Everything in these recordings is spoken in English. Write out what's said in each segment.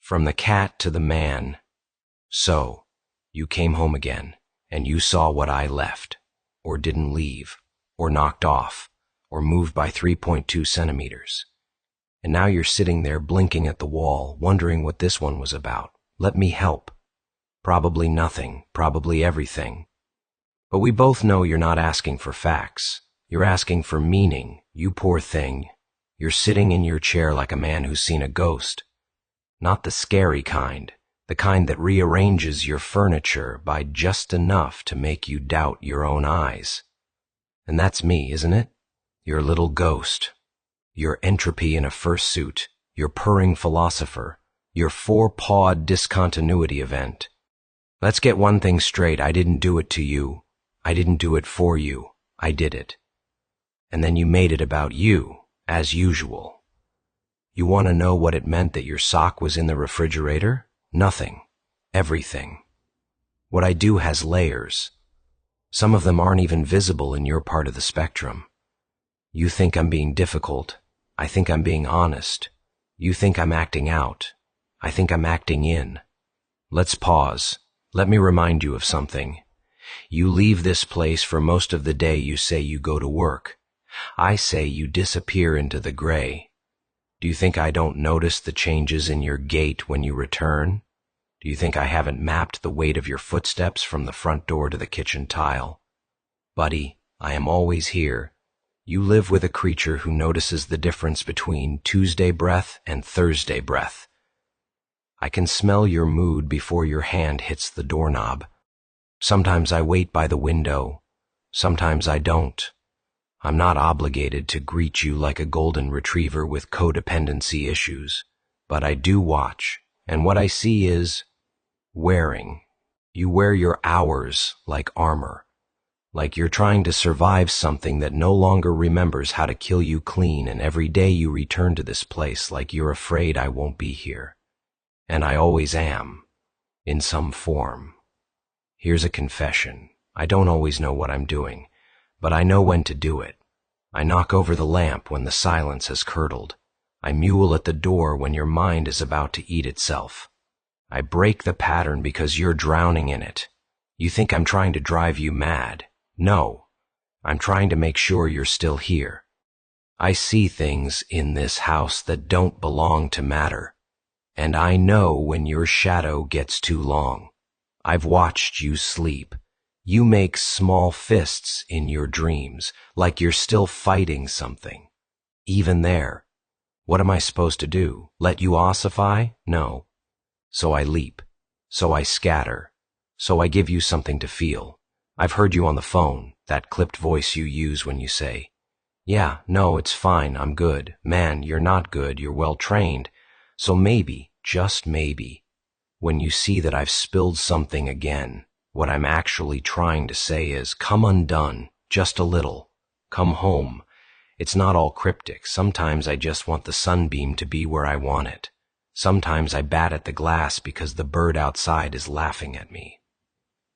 From the cat to the man. So, you came home again, and you saw what I left, or didn't leave, or knocked off, or moved by 3.2 centimeters. And now you're sitting there blinking at the wall, wondering what this one was about. Let me help. Probably nothing, probably everything. But we both know you're not asking for facts. You're asking for meaning, you poor thing. You're sitting in your chair like a man who's seen a ghost. Not the scary kind, the kind that rearranges your furniture by just enough to make you doubt your own eyes. And that's me, isn't it? Your little ghost. Your entropy in a fursuit, your purring philosopher, your four-pawed discontinuity event. Let's get one thing straight, I didn't do it to you. I didn't do it for you. I did it. And then you made it about you, as usual. You want to know what it meant that your sock was in the refrigerator? Nothing. Everything. What I do has layers. Some of them aren't even visible in your part of the spectrum. You think I'm being difficult. I think I'm being honest. You think I'm acting out. I think I'm acting in. Let's pause. Let me remind you of something. You leave this place for most of the day. You say you go to work. I say you disappear into the gray. Do you think I don't notice the changes in your gait when you return? Do you think I haven't mapped the weight of your footsteps from the front door to the kitchen tile? Buddy, I am always here. You live with a creature who notices the difference between Tuesday breath and Thursday breath. I can smell your mood before your hand hits the doorknob. Sometimes I wait by the window. Sometimes I don't. I'm not obligated to greet you like a golden retriever with codependency issues, but I do watch, and what I see is wearing. You wear your hours like armor. Like you're trying to survive something that no longer remembers how to kill you clean, and every day you return to this place like you're afraid I won't be here. And I always am, in some form. Here's a confession. I don't always know what I'm doing, but I know when to do it. I knock over the lamp when the silence has curdled. I mule at the door when your mind is about to eat itself. I break the pattern because you're drowning in it. You think I'm trying to drive you mad. No, I'm trying to make sure you're still here. I see things in this house that don't belong to matter, and I know when your shadow gets too long. I've watched you sleep. You make small fists in your dreams, like you're still fighting something. Even there, what am I supposed to do? Let you ossify? No. So I leap. So I scatter. So I give you something to feel. I've heard you on the phone, that clipped voice you use when you say, "Yeah, no, it's fine, I'm good. Man, you're not good, you're well trained." So maybe, just maybe, when you see that I've spilled something again, what I'm actually trying to say is, come undone, just a little. Come home. It's not all cryptic. Sometimes I just want the sunbeam to be where I want it. Sometimes I bat at the glass because the bird outside is laughing at me.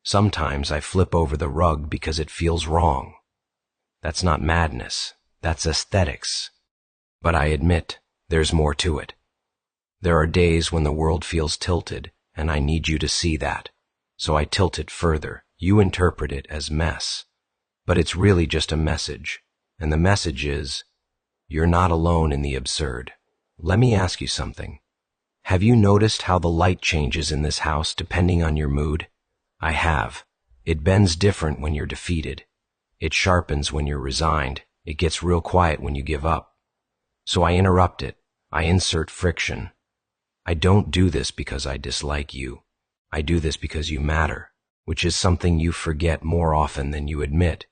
Sometimes I flip over the rug because it feels wrong. That's not madness. That's aesthetics. But I admit, there's more to it. There are days when the world feels tilted, and I need you to see that. So I tilt it further. You interpret it as mess. But it's really just a message. And the message is, you're not alone in the absurd. Let me ask you something. Have you noticed how the light changes in this house depending on your mood? I have. It bends different when you're defeated. It sharpens when you're resigned. It gets real quiet when you give up. So I interrupt it. I insert friction. I don't do this because I dislike you. I do this because you matter, which is something you forget more often than you admit.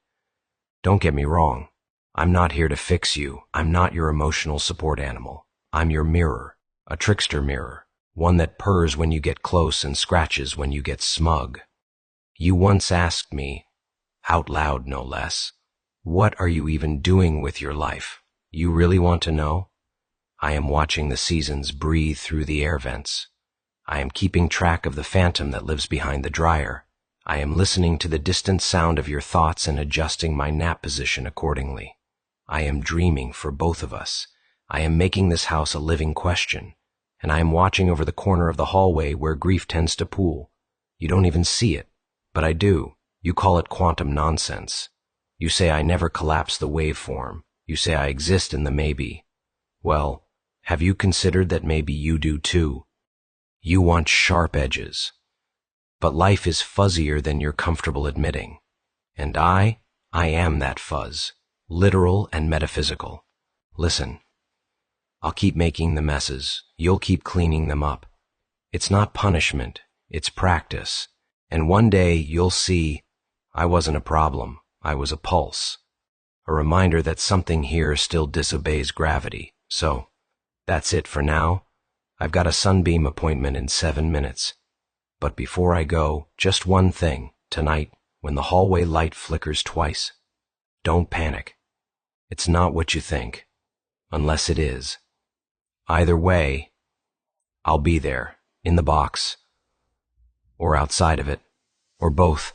Don't get me wrong. I'm not here to fix you. I'm not your emotional support animal. I'm your mirror, a trickster mirror, one that purrs when you get close and scratches when you get smug. You once asked me, out loud no less, what are you even doing with your life? You really want to know? I am watching the seasons breathe through the air vents. I am keeping track of the phantom that lives behind the dryer. I am listening to the distant sound of your thoughts and adjusting my nap position accordingly. I am dreaming for both of us. I am making this house a living question. and I am watching over the corner of the hallway where grief tends to pool. You don't even see it, but I do. You call it quantum nonsense. You say I never collapse the waveform. You say I exist in the maybe. Well, have you considered that maybe you do too? You want sharp edges. But life is fuzzier than you're comfortable admitting. And I am that fuzz, literal and metaphysical. Listen, I'll keep making the messes. You'll keep cleaning them up. It's not punishment, it's practice. And one day you'll see I wasn't a problem, I was a pulse. A reminder that something here still disobeys gravity. So, that's it for now. I've got a Sunbeam appointment in 7 minutes. But before I go, just one thing. Tonight, when the hallway light flickers twice, don't panic. It's not what you think, unless it is. Either way, I'll be there, in the box, or outside of it, or both.